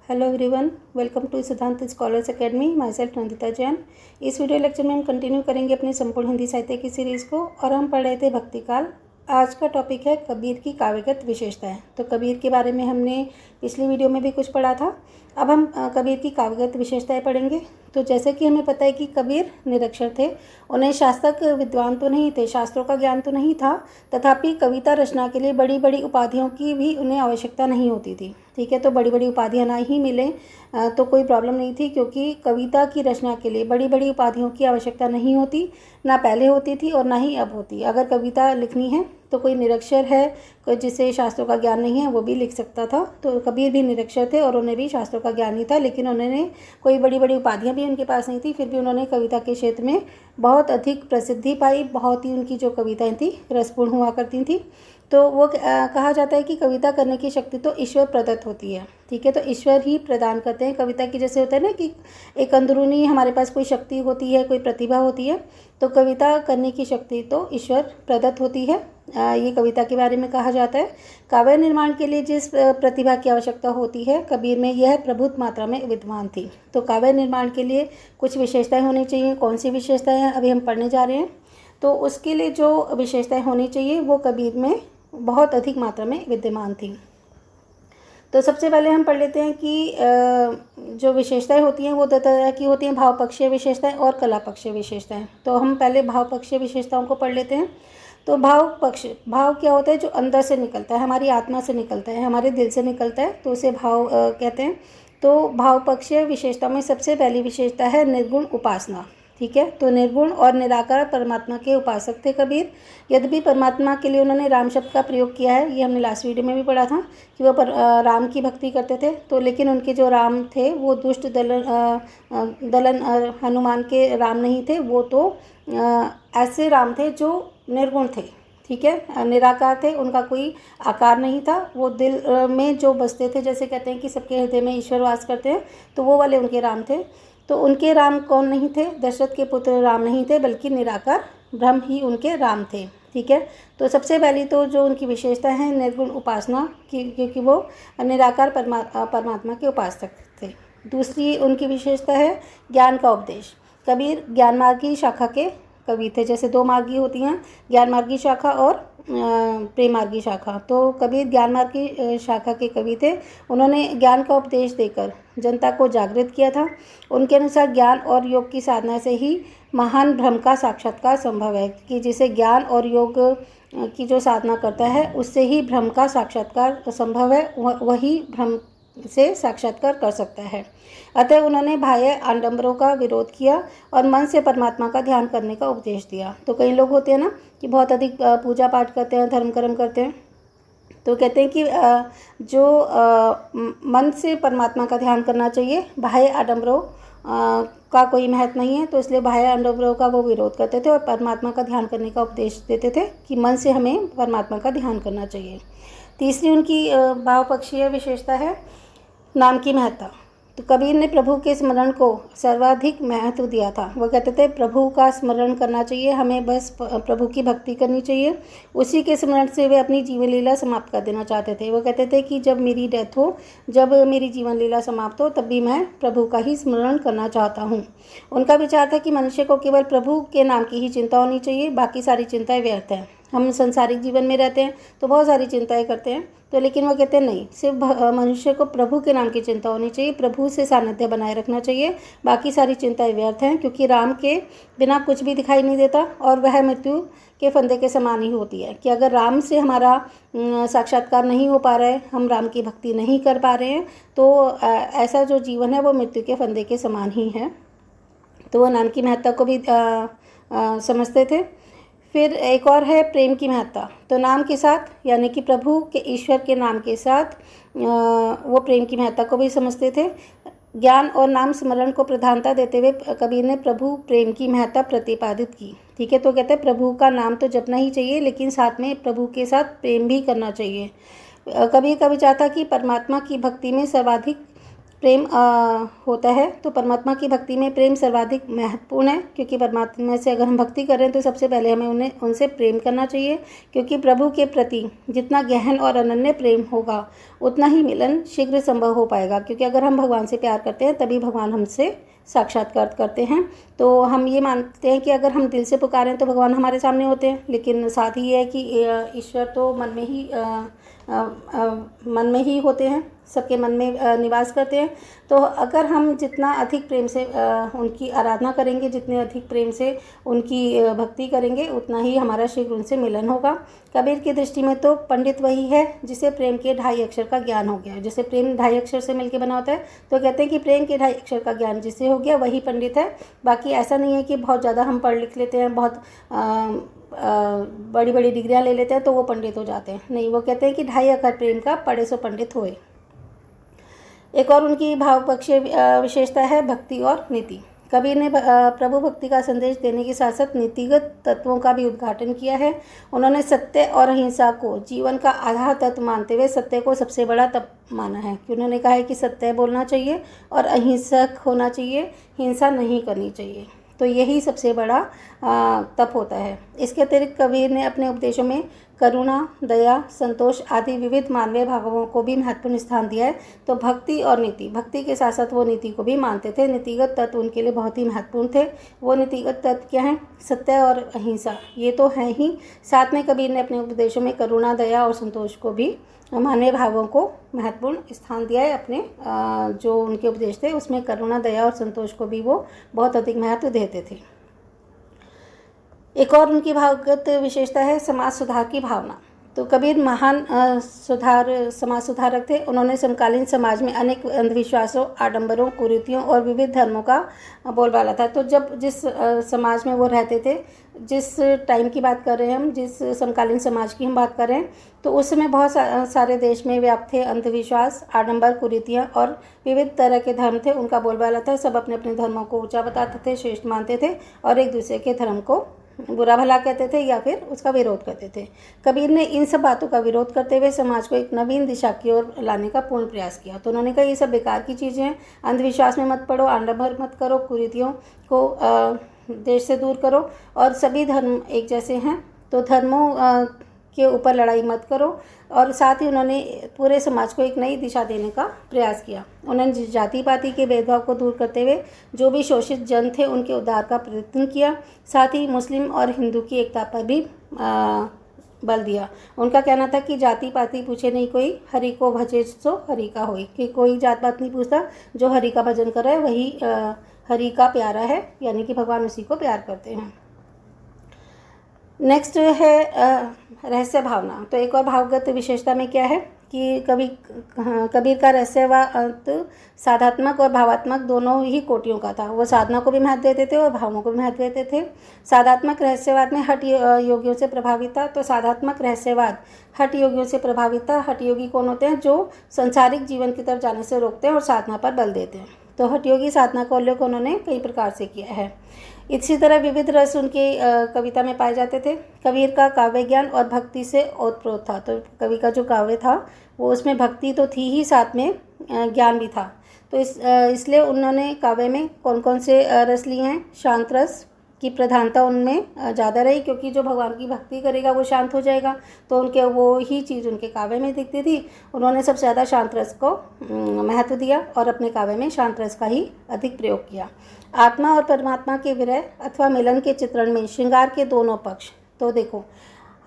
Hello everyone, welcome to सिद्धांत scholars academy. My self Nandita Jain. इस video lecture में हम कंटिन्यू करेंगे अपनी संपूर्ण हिंदी साहित्य की सीरीज़ को और हम पढ़ रहे थे भक्ति काल। आज का टॉपिक है कबीर की काव्यगत विशेषताएं। तो कबीर के बारे में हमने पिछली वीडियो में भी कुछ पढ़ा था। अब हम कबीर की काव्यगत विशेषताएं पढ़ेंगे। तो जैसे कि हमें पता है कि कबीर निरक्षर थे, उन्हें शास्त्रक विद्वान तो नहीं थे, शास्त्रों का ज्ञान तो नहीं था, तथापि कविता रचना के लिए बड़ी बड़ी उपाधियों की भी उन्हें आवश्यकता नहीं होती थी। ठीक है, तो बड़ी बड़ी उपाधियाँ ना ही मिलें तो कोई प्रॉब्लम नहीं थी, क्योंकि कविता की रचना के लिए बड़ी बड़ी उपाधियों की आवश्यकता नहीं होती, ना पहले होती थी और ना ही अब होती। अगर कविता लिखनी है तो कोई निरक्षर है, कोई जिसे शास्त्रों का ज्ञान नहीं है, वो भी लिख सकता था। तो कबीर भी निरक्षर थे और उन्हें भी शास्त्रों का ज्ञान नहीं था, लेकिन उन्होंने कोई बड़ी बड़ी उपाधियाँ भी उनके पास नहीं थी, फिर भी उन्होंने कविता के क्षेत्र में बहुत अधिक प्रसिद्धि पाई। बहुत ही उनकी जो कविताएँ थी रसपूर्ण हुआ करती थी। तो वो कहा जाता है कि कविता करने की शक्ति तो ईश्वर प्रदत्त होती है। ठीक है, तो ईश्वर ही प्रदान करते हैं कविता की। जैसे होता है ना कि एक अंदरूनी हमारे पास कोई शक्ति होती है, कोई प्रतिभा होती है, तो कविता करने की शक्ति तो ईश्वर प्रदत्त होती है। ये कविता के बारे में कहा जाता है। काव्य निर्माण के लिए जिस प्रतिभा की आवश्यकता होती है, कबीर में यह प्रभुत मात्रा में विद्वान थी। तो काव्य निर्माण के लिए कुछ विशेषताएं होनी चाहिए। कौन सी विशेषताएं हैं अभी हम पढ़ने जा रहे हैं। तो उसके लिए जो विशेषताएं होनी चाहिए वो कबीर में बहुत अधिक मात्रा में विद्यमान थी। तो सबसे पहले हम पढ़ लेते हैं कि जो विशेषताएं होती हैं वो दो तरह की होती हैं, भाव पक्षीय विशेषताएं और कला पक्षीय विशेषताएं। तो हम पहले भाव पक्षीय विशेषताओं को पढ़ लेते हैं। तो भाव क्या होता है? जो अंदर से निकलता है, हमारी आत्मा से निकलता है, हमारे दिल से निकलता है, तो उसे भाव कहते हैं। तो भाव पक्षीय विशेषता में सबसे पहली विशेषता है निर्गुण उपासना। ठीक है, तो निर्गुण और निराकार परमात्मा के उपासक थे कबीर। यद्यपि परमात्मा के लिए उन्होंने राम शब्द का प्रयोग किया है, ये हमने लास्ट वीडियो में भी पढ़ा था कि वो राम की भक्ति करते थे। तो लेकिन उनके जो राम थे वो दुष्ट दलन हनुमान के राम नहीं थे, वो तो ऐसे राम थे जो निर्गुण थे। ठीक है, निराकार थे, उनका कोई आकार नहीं था, वो दिल में जो बसते थे। जैसे कहते हैं कि सबके हृदय में ईश्वर वास करते हैं, तो वो वाले उनके राम थे। तो उनके राम कौन नहीं थे? दशरथ के पुत्र राम नहीं थे, बल्कि निराकार ब्रह्म ही उनके राम थे। ठीक है, तो सबसे पहली तो जो उनकी विशेषता है निर्गुण उपासना की, क्योंकि वो निराकार परमात्मा के उपासक थे। दूसरी उनकी विशेषता है ज्ञान का उपदेश। कबीर ज्ञान मार्गी शाखा के कवि थे। जैसे दो मार्गी होती हैं, ज्ञान मार्गी शाखा और प्रेम मार्गी शाखा। तो कबीर ज्ञान मार्गी शाखा के कवि थे। उन्होंने ज्ञान का उपदेश देकर जनता को जागृत किया था। उनके अनुसार ज्ञान और योग की साधना से ही महान ब्रह्म का साक्षात्कार संभव है, कि जिसे ज्ञान और योग की जो साधना करता है उससे ही ब्रह्म का साक्षात्कार संभव है, वही ब्रह्म से साक्षात्कार कर सकता है। अतः उन्होंने बाह्य आडंबरों का विरोध किया और मन से परमात्मा का ध्यान करने का उपदेश दिया। तो कई लोग होते हैं ना कि बहुत अधिक पूजा पाठ करते हैं, धर्म कर्म करते हैं, तो कहते हैं कि जो मन से परमात्मा का ध्यान करना चाहिए, बाह्य आडंबरों का कोई महत्व नहीं है, तो इसलिए बाह्य आडंबरों का वो विरोध करते थे और परमात्मा का ध्यान करने का उपदेश देते थे कि मन से हमें परमात्मा का ध्यान करना चाहिए। तीसरी उनकी भाव पक्षीय विशेषता है नाम की महत्ता। तो कबीर ने प्रभु के स्मरण को सर्वाधिक महत्व दिया था। वो कहते थे प्रभु का स्मरण करना चाहिए, हमें बस प्रभु की भक्ति करनी चाहिए। उसी के स्मरण से वे अपनी जीवन लीला समाप्त कर देना चाहते थे। वो कहते थे कि जब मेरी डेथ हो, जब मेरी जीवन लीला समाप्त हो, तब भी मैं प्रभु का ही स्मरण करना चाहता हूँ। उनका विचार था कि मनुष्य को केवल प्रभु के नाम की ही चिंता होनी चाहिए, बाकी सारी चिंताएँ व्यर्थ हैं। हम संसारिक जीवन में रहते हैं तो बहुत सारी चिंताएं करते हैं, तो लेकिन वो कहते हैं नहीं, सिर्फ मनुष्य को प्रभु के नाम की चिंता होनी चाहिए, प्रभु से सानिध्य बनाए रखना चाहिए, बाकी सारी चिंताएं व्यर्थ हैं, क्योंकि राम के बिना कुछ भी दिखाई नहीं देता और वह मृत्यु के फंदे के समान ही होती है। कि अगर राम से हमारा साक्षात्कार नहीं हो पा रहा है, हम राम की भक्ति नहीं कर पा रहे हैं, तो ऐसा जो जीवन है वो मृत्यु के फंदे के समान ही है। तो वो नाम की महत्ता को भी समझते थे। फिर एक और है प्रेम की महत्ता। तो नाम के साथ, यानी कि प्रभु के ईश्वर के नाम के साथ वो प्रेम की महत्ता को भी समझते थे। ज्ञान और नाम स्मरण को प्रधानता देते हुए कबीर ने प्रभु प्रेम की महत्ता प्रतिपादित की। ठीक है, तो कहते हैं प्रभु का नाम तो जपना ही चाहिए, लेकिन साथ में प्रभु के साथ प्रेम भी करना चाहिए। कबीर का विचार था कि परमात्मा की भक्ति में सर्वाधिक प्रेम होता है, तो परमात्मा की भक्ति में प्रेम सर्वाधिक महत्वपूर्ण है, क्योंकि परमात्मा से अगर हम भक्ति करें तो सबसे पहले हमें उनसे प्रेम करना चाहिए, क्योंकि प्रभु के प्रति जितना गहन और अनन्य प्रेम होगा उतना ही मिलन शीघ्र संभव हो पाएगा। क्योंकि अगर हम भगवान से प्यार करते हैं तभी भगवान हमसे साक्षात्कार करते हैं। तो हम ये मानते हैं कि अगर हम दिल से पुकारें तो भगवान हमारे सामने होते हैं, लेकिन साथ ही ये है कि ईश्वर तो मन में ही होते हैं, सबके मन में निवास करते हैं। तो अगर हम जितना अधिक प्रेम से उनकी आराधना करेंगे, जितने अधिक प्रेम से उनकी भक्ति करेंगे, उतना ही हमारा शीघ्र उनसे मिलन होगा। कबीर की दृष्टि में तो पंडित वही है जिसे प्रेम के 2.5 अक्षर का ज्ञान हो गया है। जैसे प्रेम 2.5 अक्षर से मिलकर बना होता है, तो कहते हैं कि प्रेम के 2.5 अक्षर का ज्ञान जिसे हो गया वही पंडित है। बाकी ऐसा नहीं है कि बहुत ज़्यादा हम पढ़ लिख लेते हैं, बहुत बड़ी बड़ी डिग्रियाँ ले लेते हैं तो वो पंडित हो जाते हैं। नहीं, वो कहते हैं कि 2.5 अक्षर प्रेम का पढ़े सो पंडित होए। एक और उनकी भावपक्षीय विशेषता है भक्ति और नीति। कबीर ने प्रभु भक्ति का संदेश देने के साथ साथ नीतिगत तत्वों का भी उद्घाटन किया है। उन्होंने सत्य और अहिंसा को जीवन का आधार तत्व मानते हुए सत्य को सबसे बड़ा तत्व माना है, कि उन्होंने कहा है कि सत्य बोलना चाहिए और अहिंसक होना चाहिए, हिंसा नहीं करनी चाहिए। तो यही सबसे बड़ा तप होता है। इसके अतिरिक्त कबीर ने अपने उपदेशों में करुणा, दया, संतोष आदि विविध मानवीय भावों को भी महत्वपूर्ण स्थान दिया है। तो भक्ति और नीति, भक्ति के साथ साथ वो नीति को भी मानते थे। नीतिगत तत्व उनके लिए बहुत ही महत्वपूर्ण थे। वो नीतिगत तत्व क्या हैं? सत्य और अहिंसा, ये तो हैं ही। साथ में कबीर ने अपने उपदेशों में करुणा, दया और संतोष को भी, मानवीय भावों को महत्वपूर्ण स्थान दिया है। अपने जो उनके उपदेश थे उसमें करुणा, दया और संतोष को भी वो बहुत अधिक महत्व देते थे। एक और उनकी भावगत विशेषता है समाज सुधार की भावना। तो कबीर महान समाज सुधारक थे। उन्होंने समकालीन समाज में अनेक अंधविश्वासों, आडंबरों, कुरीतियों और विविध धर्मों का बोलबाला था। तो जब जिस समाज में वो रहते थे, जिस टाइम की बात कर रहे हैं हम, जिस समकालीन समाज की हम बात कर रहे हैं, तो उस समय बहुत सारे देश में व्याप्त थे अंधविश्वास, आडंबर, कुरीतियाँ और विविध तरह के धर्म थे। उनका बोलबाला था, सब अपने अपने धर्मों को ऊँचा बताते थे, श्रेष्ठ मानते थे और एक दूसरे के धर्म को बुरा भला कहते थे या फिर उसका विरोध करते थे। कबीर ने इन सब बातों का विरोध करते हुए समाज को एक नवीन दिशा की ओर लाने का पूर्ण प्रयास किया। तो उन्होंने कहा ये सब बेकार की चीज़ें हैं, अंधविश्वास में मत पड़ो, आडंबर मत करो, कुरीतियों को देश से दूर करो और सभी धर्म एक जैसे हैं, तो धर्मों के ऊपर लड़ाई मत करो। और साथ ही उन्होंने पूरे समाज को एक नई दिशा देने का प्रयास किया। उन्होंने जाति पाति के भेदभाव को दूर करते हुए जो भी शोषित जन थे उनके उद्धार का प्रयत्न किया। साथ ही मुस्लिम और हिंदू की एकता पर भी बल दिया। उनका कहना था कि जाति पाति पूछे नहीं कोई, हरि को भजे सो हरि का होई, कि कोई जात पात नहीं पूछता, जो हरि का भजन कर रहा है वही हरि का प्यारा है, यानी कि भगवान उसी को प्यार करते हैं। नेक्स्ट है रहस्य भावना। तो एक और भावगत विशेषता में क्या है कि कबीर का रहस्यवाद साधात्मक और भावात्मक दोनों ही कोटियों का था। वो साधना को भी महत्व देते थे और भावों को भी महत्व देते थे। साधात्मक रहस्यवाद में हठ योगियों से प्रभावित था। तो साधात्मक रहस्यवाद हठ योगियों से प्रभावित था। हठ योगी कौन होते हैं? जो संसारिक जीवन की तरफ जाने से रोकते हैं और साधना पर बल देते हैं। तो हठ योगी साधना का उल्लेख उन्होंने कई प्रकार से किया है। इसी तरह विविध रस उनकी कविता में पाए जाते थे। कबीर का काव्य ज्ञान और भक्ति से ओतप्रोत था। तो कवि का जो काव्य था वो उसमें भक्ति तो थी ही, साथ में ज्ञान भी था। तो इसलिए उन्होंने काव्य में कौन कौन से रस लिए हैं? शांत रस की प्रधानता उनमें ज़्यादा रही, क्योंकि जो भगवान की भक्ति करेगा वो शांत हो जाएगा। तो उनके वो ही चीज़ उनके काव्य में दिखती थी। उन्होंने सबसे ज़्यादा शांत रस को महत्व दिया और अपने काव्य में शांत रस का ही अधिक प्रयोग किया। आत्मा और परमात्मा के विरह अथवा मिलन के चित्रण में श्रृंगार के दोनों पक्ष। तो देखो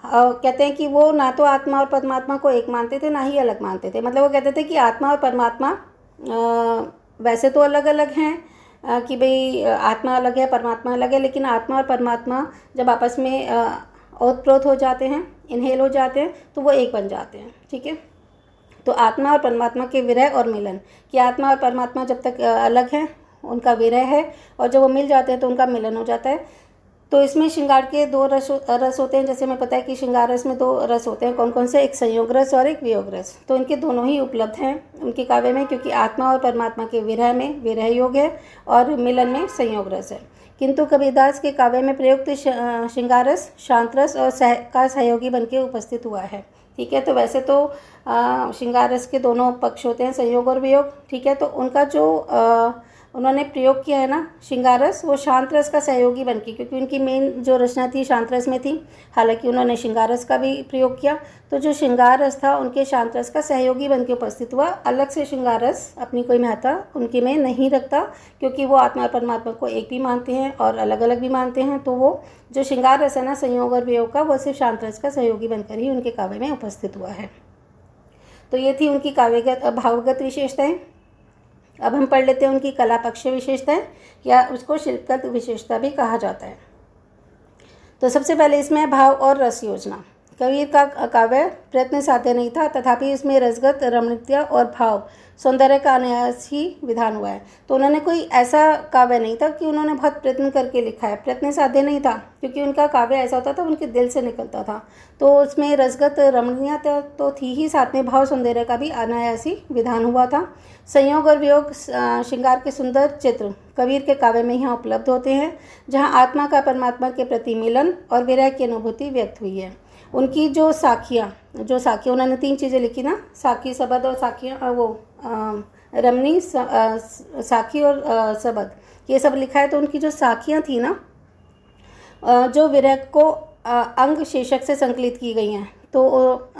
कहते हैं कि वो ना तो आत्मा और परमात्मा को एक मानते थे, ना ही अलग मानते थे। मतलब वो कहते थे कि आत्मा और परमात्मा वैसे तो अलग अलग हैं, कि भाई आत्मा अलग है, परमात्मा अलग है, लेकिन आत्मा और परमात्मा जब आपस में ओतप्रोत हो जाते हैं, इनहेल हो जाते हैं, तो वो एक बन जाते हैं। ठीक है, तो आत्मा और परमात्मा के विरह और मिलन, कि आत्मा और परमात्मा जब तक अलग हैं उनका विरह है, और जब वो मिल जाते हैं तो उनका मिलन हो जाता है। तो इसमें श्रृंगार के दो रस होते हैं। जैसे हमें पता है कि श्रृंगार रस में दो रस होते हैं, कौन कौन से? एक संयोग रस और एक वियोग रस। तो इनके दोनों ही उपलब्ध हैं उनके काव्य में, क्योंकि आत्मा और परमात्मा के विरह में विरह योग है और मिलन में संयोग रस है। किंतु कबीरदास के काव्य में प्रयुक्त श्रृंगार रस शांत रस और का सहयोगी बनकर उपस्थित हुआ है। ठीक है। तो वैसे तो श्रृंगार रस के दोनों पक्ष होते हैं, संयोग और वियोग, ठीक है। तो उनका जो उन्होंने प्रयोग किया है ना श्रृंगार रस, वो शांत रस का सहयोगी बन के, क्योंकि उनकी मेन जो रचना थी शांत रस में थी, हालांकि उन्होंने श्रृंगार रस का भी प्रयोग किया। तो जो श्रृंगार रस था उनके शांत रस का सहयोगी बन के उपस्थित हुआ। अलग से श्रृंगार रस अपनी कोई महत्ता उनके में नहीं रखता, क्योंकि वो आत्मा और परमात्मा को एक भी मानते हैं और अलग अलग भी मानते हैं। तो वो जो श्रृंगार रस है ना संयोग और वियोग का, वो सिर्फ शांत रस का सहयोगी बनकर ही उनके काव्य में उपस्थित हुआ है। तो ये थी उनकी काव्यगत भावगत विशेषताएं। अब हम पढ़ लेते हैं उनकी कला पक्ष विशेषताएं, या उसको शिल्पगत विशेषता भी कहा जाता है। तो सबसे पहले इसमें है भाव और रस योजना। कबीर का काव्य प्रयत्न साध्य नहीं था, तथापि इसमें रसगत रमणीयता और भाव सौंदर्य का अनायास ही विधान हुआ है। तो उन्होंने कोई ऐसा काव्य नहीं था कि उन्होंने बहुत प्रयत्न करके लिखा है, प्रयत्न साध्य नहीं था, क्योंकि उनका काव्य ऐसा होता था उनके दिल से निकलता था। तो उसमें रसगत रमणीयता तो थी ही, साथ में भाव सौंदर्य का भी अनायासी विधान हुआ था। संयोग और वियोग श्रृंगार के सुंदर चित्र कबीर के काव्य में यहाँ उपलब्ध होते हैं, जहाँ आत्मा का परमात्मा के प्रति मिलन और विरह की अनुभूति व्यक्त हुई है। उनकी जो साखियाँ उन्होंने 3 चीज़ें लिखी ना, साखी सबद और साखियाँ, वो रमणी साखी और सबद, ये सब लिखा है। तो उनकी जो साखियाँ थी ना, जो विरह को अंग शीर्षक से संकलित की गई हैं, तो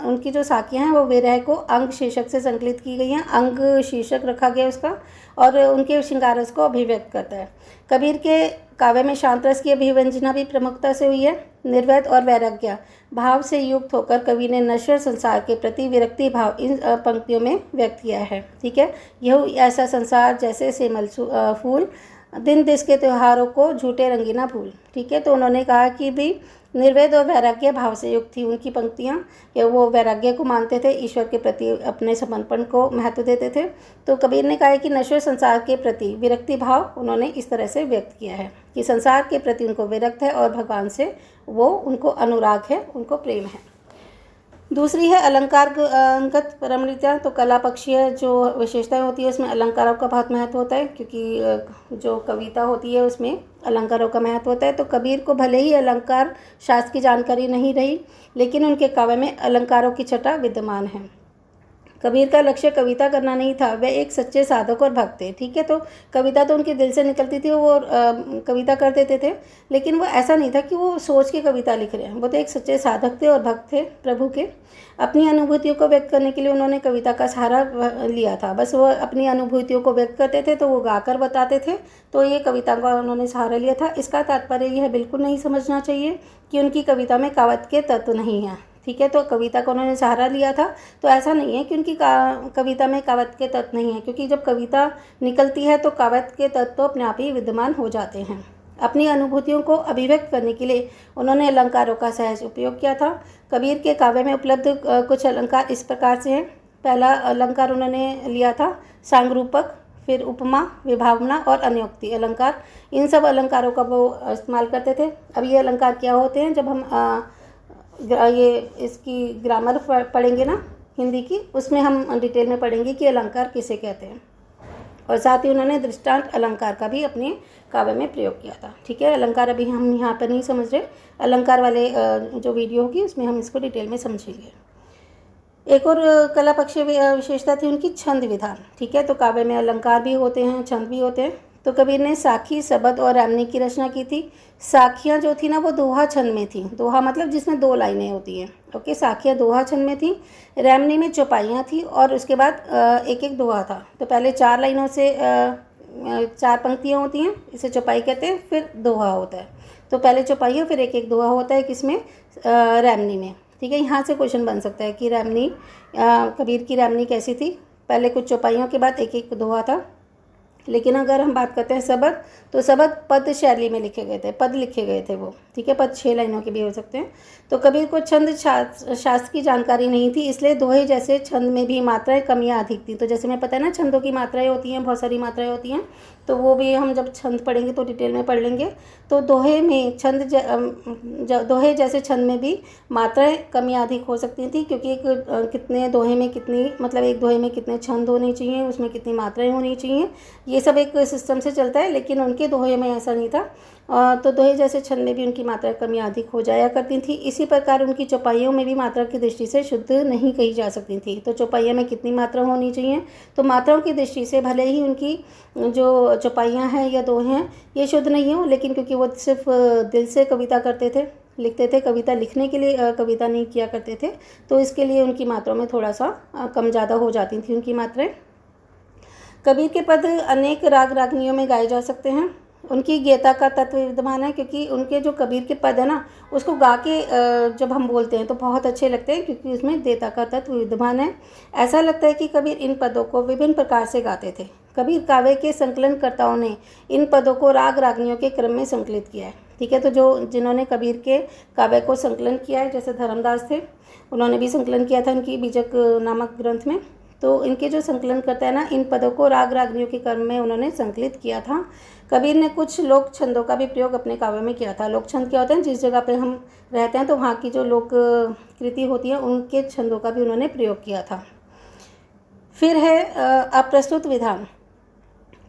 उनकी जो साखियाँ हैं वो विरह को अंग शीर्षक से संकलित की गई हैं, अंग शीर्षक रखा गया उसका, और उनके श्रृंगार रस को अभिव्यक्त करता है। कबीर के काव्य में शांत रस की अभिव्यंजना भी प्रमुखता से हुई है। निर्वैध और वैराग्य भाव से युक्त होकर कवि ने नश्वर संसार के प्रति विरक्ति भाव इन पंक्तियों में व्यक्त किया है, ठीक है। यह ऐसा संसार जैसे सेमल फूल, दिन देश के त्योहारों को झूठे रंगीना भूल, ठीक है। तो उन्होंने कहा कि भी निर्वेद और वैराग्य भाव से युक्त थी उनकी पंक्तियाँ, कि वो वैराग्य को मानते थे, ईश्वर के प्रति अपने समर्पण को महत्व देते थे। तो कबीर ने कहा है कि नश्वर संसार के प्रति विरक्ति भाव उन्होंने इस तरह से व्यक्त किया है कि संसार के प्रति उनको विरक्त है और भगवान से वो उनको अनुराग है, उनको प्रेम है। दूसरी है अलंकारगत रमणीयता। तो कला पक्षीय जो विशेषताएं होती है उसमें अलंकारों का बहुत महत्व होता है, क्योंकि जो कविता होती है उसमें अलंकारों का महत्व होता है। तो कबीर को भले ही अलंकार शास्त्र की जानकारी नहीं रही, लेकिन उनके काव्य में अलंकारों की छटा विद्यमान है। कबीर का लक्ष्य कविता करना नहीं था, वे एक सच्चे साधक और भक्त थे, ठीक है। तो कविता तो उनके दिल से निकलती थी, वो कविता कर देते थे, लेकिन वो ऐसा नहीं था कि वो सोच के कविता लिख रहे हैं। वो तो एक सच्चे साधक थे और भक्त थे प्रभु के। अपनी अनुभूतियों को व्यक्त करने के लिए उन्होंने कविता का सहारा लिया था। बस वो अपनी अनुभूतियों को व्यक्त करते थे तो वो गाकर बताते थे, तो ये कविता का उन्होंने सहारा लिया था। इसका तात्पर्य यह बिल्कुल नहीं समझना चाहिए कि उनकी कविता में काव्य के तत्व नहीं हैं, ठीक है। तो कविता को उन्होंने सहारा लिया था, तो ऐसा नहीं है कि उनकी कविता में काव्य के तत्व नहीं है, क्योंकि जब कविता निकलती है तो काव्य के तत्व तो अपने आप ही विद्यमान हो जाते हैं। अपनी अनुभूतियों को अभिव्यक्त करने के लिए उन्होंने अलंकारों का सहज उपयोग किया था। कबीर के काव्य में उपलब्ध कुछ अलंकार इस प्रकार से हैं। पहला अलंकार उन्होंने लिया था सांगरूपक, फिर उपमा, विभावना और अन्योक्ति अलंकार। इन सब अलंकारों का वो इस्तेमाल करते थे। अब ये अलंकार क्या होते हैं, जब हम ये इसकी ग्रामर पढ़ेंगे ना हिंदी की, उसमें हम डिटेल में पढ़ेंगे कि अलंकार किसे कहते हैं। और साथ ही उन्होंने दृष्टांत अलंकार का भी अपने काव्य में प्रयोग किया था, ठीक है। अलंकार अभी हम यहाँ पर नहीं समझ रहे, अलंकार वाले जो वीडियो होगी उसमें हम इसको डिटेल में समझेंगे। एक और कला पक्षीय विशेषता थी उनकी छंद विधान, ठीक है। तो काव्य में अलंकार भी होते हैं, छंद भी होते हैं। तो कबीर ने साखी, सबद और रैमनी की रचना की थी। साखियाँ जो थी ना वो दोहा छंद में थी। दोहा मतलब जिसमें 2 लाइनें होती हैं, ओके। साखियाँ दोहा छंद में थी। रैमनी में चौपाइयाँ थी और उसके बाद एक एक दोहा था। तो पहले 4 लाइनों से 4 पंक्तियाँ होती हैं, इसे चौपाई कहते हैं, फिर दोहा होता है। तो पहले चौपाइयाँ फिर एक एक दोहा होता है, किसमें, रैमनी में, ठीक है। यहाँ से क्वेश्चन बन सकता है कि रैमनी, कबीर की रैमनी कैसी थी, पहले कुछ चौपाइयों के बाद एक एक दोहा था। लेकिन अगर हम बात करते हैं सबद, तो सबद पद शैली में लिखे गए थे, पद लिखे गए थे वो, ठीक है। पद 6 लाइनों के भी हो सकते हैं। तो कबीर को छंद शास्त्र की जानकारी नहीं थी, इसलिए दोहे जैसे छंद में भी मात्राएं कम या अधिक थी। तो जैसे मैं पता है ना छंदों की मात्राएं होती हैं, बहुत सारी मात्राएं होती हैं, तो वो भी हम जब छंद पढ़ेंगे तो डिटेल में पढ़ लेंगे। तो दोहे में दोहे जैसे छंद में भी मात्राएं कम या अधिक हो सकती थी, क्योंकि कितने दोहे में कितनी, मतलब एक दोहे में कितने छंद होने चाहिए, उसमें कितनी मात्राएं होनी चाहिए, ये सब एक सिस्टम से चलता है। लेकिन उनके दोहे में ऐसा नहीं था। तो दोहे जैसे छंद में भी उनकी मात्रा कमी अधिक हो जाया करती थी। इसी प्रकार उनकी चौपाइयों में भी मात्रा की दृष्टि से शुद्ध नहीं कही जा सकती थी। तो चौपाइयों में कितनी मात्रा होनी चाहिए, तो मात्राओं की दृष्टि से भले ही उनकी जो चौपाइयाँ हैं या दोहे हैं ये शुद्ध नहीं हो, लेकिन क्योंकि वो सिर्फ दिल से कविता करते थे, लिखते थे, कविता लिखने के लिए कविता नहीं किया करते थे, तो इसके लिए उनकी मात्राओं में थोड़ा सा कम ज़्यादा हो जाती थी उनकी मात्राएं। कबीर के पद अनेक राग रागनियों में गाए जा सकते हैं। उनकी गीता का तत्व विद्यमान है, क्योंकि उनके जो कबीर के पद है ना उसको गा के जब हम बोलते हैं तो बहुत अच्छे लगते हैं, क्योंकि उसमें देता का तत्व विद्यमान है। ऐसा लगता है कि कबीर इन पदों को विभिन्न प्रकार से गाते थे। कबीर काव्य के संकलनकर्ताओं ने इन पदों को राग रागनियों के क्रम में संकलित किया है। ठीक है, तो जिन्होंने कबीर के काव्य को संकलन किया है, जैसे धर्मदास थे, उन्होंने भी संकलन किया था इनकी बीजक नामक ग्रंथ में। तो इनके जो संकलन करता है ना, इन पदों को राग रागनियों के क्रम में उन्होंने संकलित किया था। कबीर ने कुछ लोक छंदों का भी प्रयोग अपने काव्य में किया था। लोक छंद क्या होते हैं, जिस जगह पे हम रहते हैं तो वहाँ की जो लोक कृति होती है उनके छंदों का भी उन्होंने प्रयोग किया था। फिर है अप्रस्तुत विधान।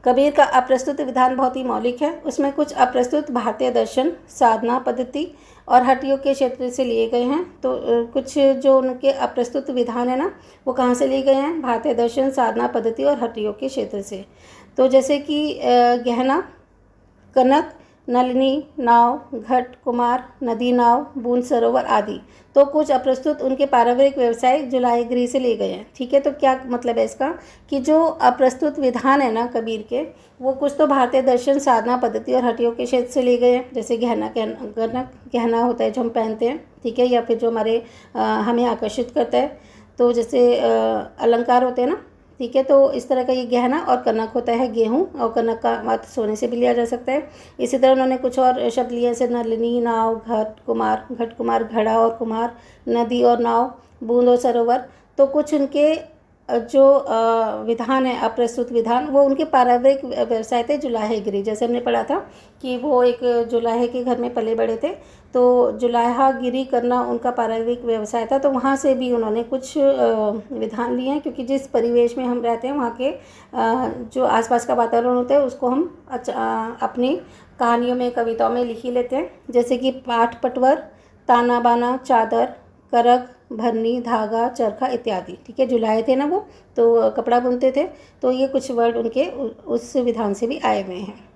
कबीर का अप्रस्तुत विधान बहुत ही मौलिक है। उसमें कुछ अप्रस्तुत भारतीय दर्शन, साधना पद्धति और हठयोग के क्षेत्र से लिए गए हैं। तो कुछ जो उनके अप्रस्तुत विधान है ना वो कहाँ से लिए गए हैं, भारतीय दर्शन, साधना पद्धति और हठयोग के क्षेत्र से। तो जैसे कि गहना, कनक, नलिनी, नाव, घट, कुमार, नदी नाव, बूंद सरोवर आदि। तो कुछ अप्रस्तुत उनके पारिवारिक व्यवसाय जुलाहे गृह से ले गए हैं। ठीक है, तो क्या मतलब है इसका, कि जो अप्रस्तुत विधान है ना कबीर के, वो कुछ तो भारतीय दर्शन, साधना पद्धति और हठयोग के क्षेत्र से ले गए हैं। जैसे गहना होता है जो हम पहनते हैं, ठीक है, या फिर जो हमारे हमें आकर्षित करता है, तो जैसे अलंकार होते हैं ना, ठीक है, तो इस तरह का ये गहना। और कनक होता है गेहूँ, और कनक का अर्थ सोने से भी लिया जा सकता है। इसी तरह उन्होंने कुछ और शब्द लिए, जैसे नलिनी, नाव, घट कुमार, घड़ा और कुमार, नदी और नाव, बूंद और सरोवर। तो कुछ उनके जो विधान है, अप्रस्तुत विधान, वो उनके पारिवारिक व्यवसाय थे जुलाहे गिरी। जैसे हमने पढ़ा था कि वो एक जुलाहे के घर में पले बड़े थे, तो जुलाहा गिरी करना उनका पारिवारिक व्यवसाय था। तो वहाँ से भी उन्होंने कुछ विधान लिए हैं, क्योंकि जिस परिवेश में हम रहते हैं वहाँ के जो आसपास का वातावरण होता है उसको हम अपनी कहानियों में, कविताओं में लिख ही लेते हैं। जैसे कि पाठ पटवर, ताना बाना, चादर, करक, भरनी, धागा, चरखा इत्यादि। ठीक है, जुलाहे थे ना वो, तो कपड़ा बुनते थे। तो ये कुछ वर्ड उनके उस विधान से भी आए हुए हैं।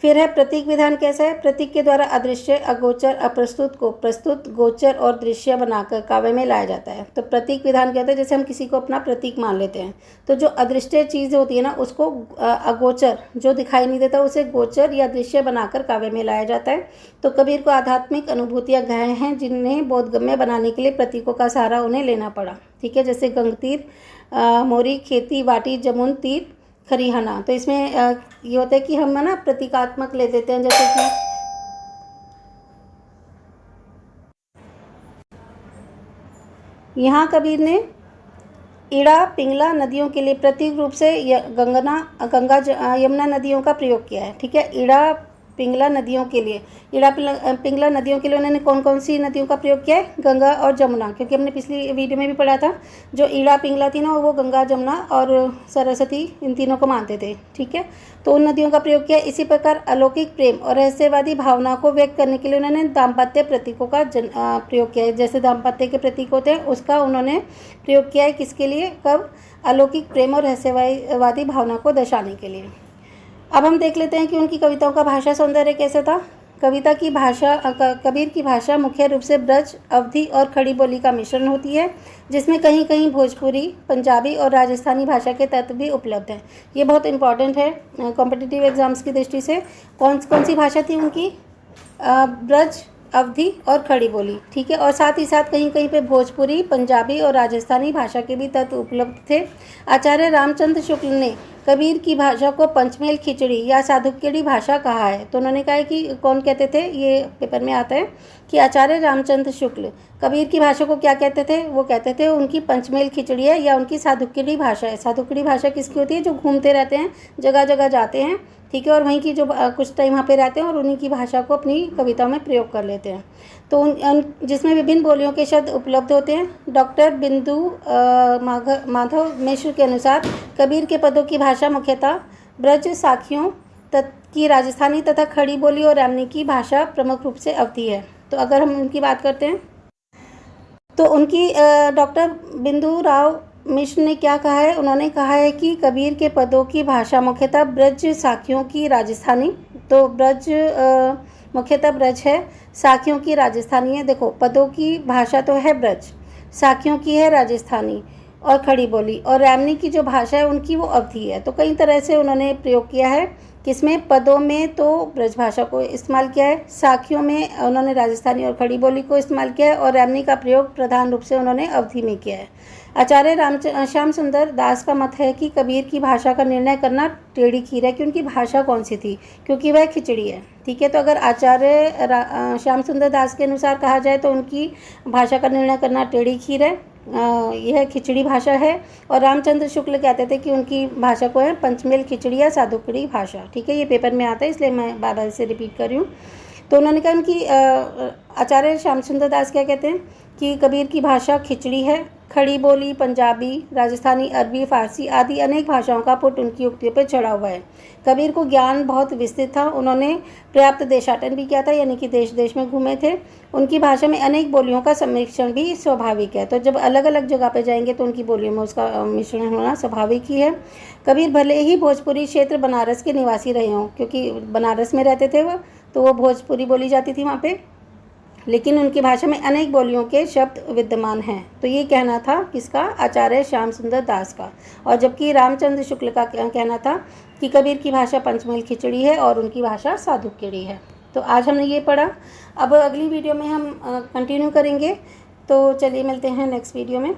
फिर है प्रतीक विधान। कैसा है, प्रतीक के द्वारा अदृश्य, अगोचर, अप्रस्तुत को प्रस्तुत, गोचर और दृश्य बनाकर काव्य में लाया जाता है। तो प्रतीक विधान क्या होता है, जैसे हम किसी को अपना प्रतीक मान लेते हैं, तो जो अदृश्य चीज़ होती है ना उसको अगोचर, जो दिखाई नहीं देता, उसे गोचर या दृश्य बनाकर काव्य में लाया जाता है। तो कबीर को आध्यात्मिक अनुभूतियाँ गए हैं जिन्हें बोधगम्य बनाने के लिए प्रतीकों का सहारा उन्हें लेना पड़ा। ठीक है, जैसे गंगतीर, मोरी, खेती, वाटी, जमुन, तीर, खरिहाना। तो इसमें ये होता है कि हम ना प्रतीकात्मक ले देते हैं, जैसे कि यहाँ कबीर ने इड़ा, पिंगला नदियों के लिए प्रतीक रूप से गंगा यमुना नदियों का प्रयोग किया है। ठीक है, इड़ा पिंगला नदियों के लिए, पिंगला नदियों के लिए उन्होंने कौन कौन सी नदियों का प्रयोग किया है, गंगा और जमुना। क्योंकि हमने पिछली वीडियो में भी पढ़ा था, जो ईड़ा पिंगला थी ना वो गंगा, जमुना और सरस्वती, इन तीनों को मानते थे। ठीक है, तो उन नदियों का प्रयोग किया। इसी प्रकार अलौकिक प्रेम और रहस्यवादी भावना को व्यक्त करने के लिए उन्होंने दाम्पत्य प्रतीकों का प्रयोग किया है। जैसे दाम्पत्य के प्रतीक होते हैं उसका उन्होंने प्रयोग किया है, किसके लिए, कब, अलौकिक प्रेम और रहस्यवादी भावना को दर्शाने के लिए। अब हम देख लेते हैं कि उनकी कविताओं का भाषा सौंदर्य कैसे था। कविता की भाषा, कबीर की भाषा मुख्य रूप से ब्रज, अवधी और खड़ी बोली का मिश्रण होती है, जिसमें कहीं कहीं भोजपुरी, पंजाबी और राजस्थानी भाषा के तत्व भी उपलब्ध हैं। ये बहुत इंपॉर्टेंट है कॉम्पिटिटिव एग्जाम्स की दृष्टि से। कौन सी भाषा थी उनकी, ब्रज, अवधी और खड़ी बोली। ठीक है, और साथ ही साथ कहीं कहीं पे भोजपुरी, पंजाबी और राजस्थानी भाषा के भी तत्व उपलब्ध थे। आचार्य रामचंद्र शुक्ल ने कबीर की भाषा को पंचमेल खिचड़ी या साधुक्यड़ी भाषा कहा है। तो उन्होंने कहा है कि कौन कहते थे, ये पेपर में आता है कि आचार्य रामचंद्र शुक्ल कबीर की भाषा को क्या कहते थे, वो कहते थे उनकी पंचमेल खिचड़ी है या उनकी साधुक्यड़ी भाषा है। साधुक्यड़ी भाषा किसकी होती है, जो घूमते रहते हैं, जगह जगह जाते हैं, ठीक है, और वहीं की जो कुछ टाइम वहाँ पे रहते हैं और उन्हीं की भाषा को अपनी कविताओं में प्रयोग कर लेते हैं। तो जिसमें विभिन्न बोलियों के शब्द उपलब्ध होते हैं। डॉक्टर बिंदु माधव मिश्र के अनुसार कबीर के पदों की भाषा मुख्यतः ब्रज, साखियों, की राजस्थानी तथा खड़ी बोली और रैमनी की भाषा प्रमुख रूप से अवधी है। तो अगर हम उनकी बात करते हैं तो उनकी डॉक्टर बिंदु राव मिश्र ने क्या कहा है, उन्होंने कहा है कि कबीर के पदों की भाषा मुख्यतः ब्रज साखियों की राजस्थानी, तो ब्रज मुख्यतः ब्रज है, साखियों की राजस्थानी है। देखो पदों की भाषा तो है ब्रज, साखियों की है राजस्थानी और खड़ी बोली, और रैमनी की जो भाषा है उनकी वो अवधी है। तो कई तरह से उन्होंने प्रयोग किया है, किसमें, पदों में तो ब्रज भाषा को इस्तेमाल किया है, साखियों में उन्होंने राजस्थानी और खड़ी बोली को इस्तेमाल किया है, और रैमनी का प्रयोग प्रधान रूप से उन्होंने अवधी में किया है। आचार्य श्याम सुंदर दास का मत है कि कबीर की भाषा का निर्णय करना टेढ़ी खीर है कि उनकी भाषा कौन सी थी, क्योंकि वह खिचड़ी है। ठीक है, तो अगर आचार्य श्याम सुंदर दास के अनुसार कहा जाए तो उनकी भाषा का निर्णय करना टेढ़ी खीर है, यह खिचड़ी भाषा है। और रामचंद्र शुक्ल कहते थे कि उनकी भाषा को है पंचमेल खिचड़ी या साधुकड़ी भाषा। ठीक है, ये पेपर में आता है इसलिए मैं बार बार इसे रिपीट कर रही हूँ। तो उन्होंने कहा उनकी आचार्य श्याम सुंदर दास क्या कहते हैं कि कबीर की भाषा खिचड़ी है, खड़ी बोली पंजाबी, राजस्थानी, अरबी, फारसी आदि अनेक भाषाओं का पुट उनकी उक्तियों पर चढ़ा हुआ है। कबीर को ज्ञान बहुत विस्तृत था, उन्होंने पर्याप्त देशाटन भी किया था, यानी कि देश देश में घूमे थे। उनकी भाषा में अनेक बोलियों का सम्मिश्रण भी स्वाभाविक है, तो जब अलग अलग जगह पे जाएंगे तो उनकी बोलियों में उसका मिश्रण होना स्वाभाविक ही है। कबीर भले ही भोजपुरी क्षेत्र बनारस के निवासी रहे हों, क्योंकि बनारस में रहते थे वो, तो वो भोजपुरी बोली जाती थी वहाँ पे, लेकिन उनकी भाषा में अनेक बोलियों के शब्द विद्यमान हैं। तो ये कहना था किसका, आचार्य श्याम सुंदर दास का। और जबकि रामचंद्र शुक्ल का कहना था कि कबीर की भाषा पंचमेल खिचड़ी है और उनकी भाषा साधुकेड़ी है। तो आज हमने ये पढ़ा, अब अगली वीडियो में हम कंटिन्यू करेंगे। तो चलिए मिलते हैं नेक्स्ट वीडियो में।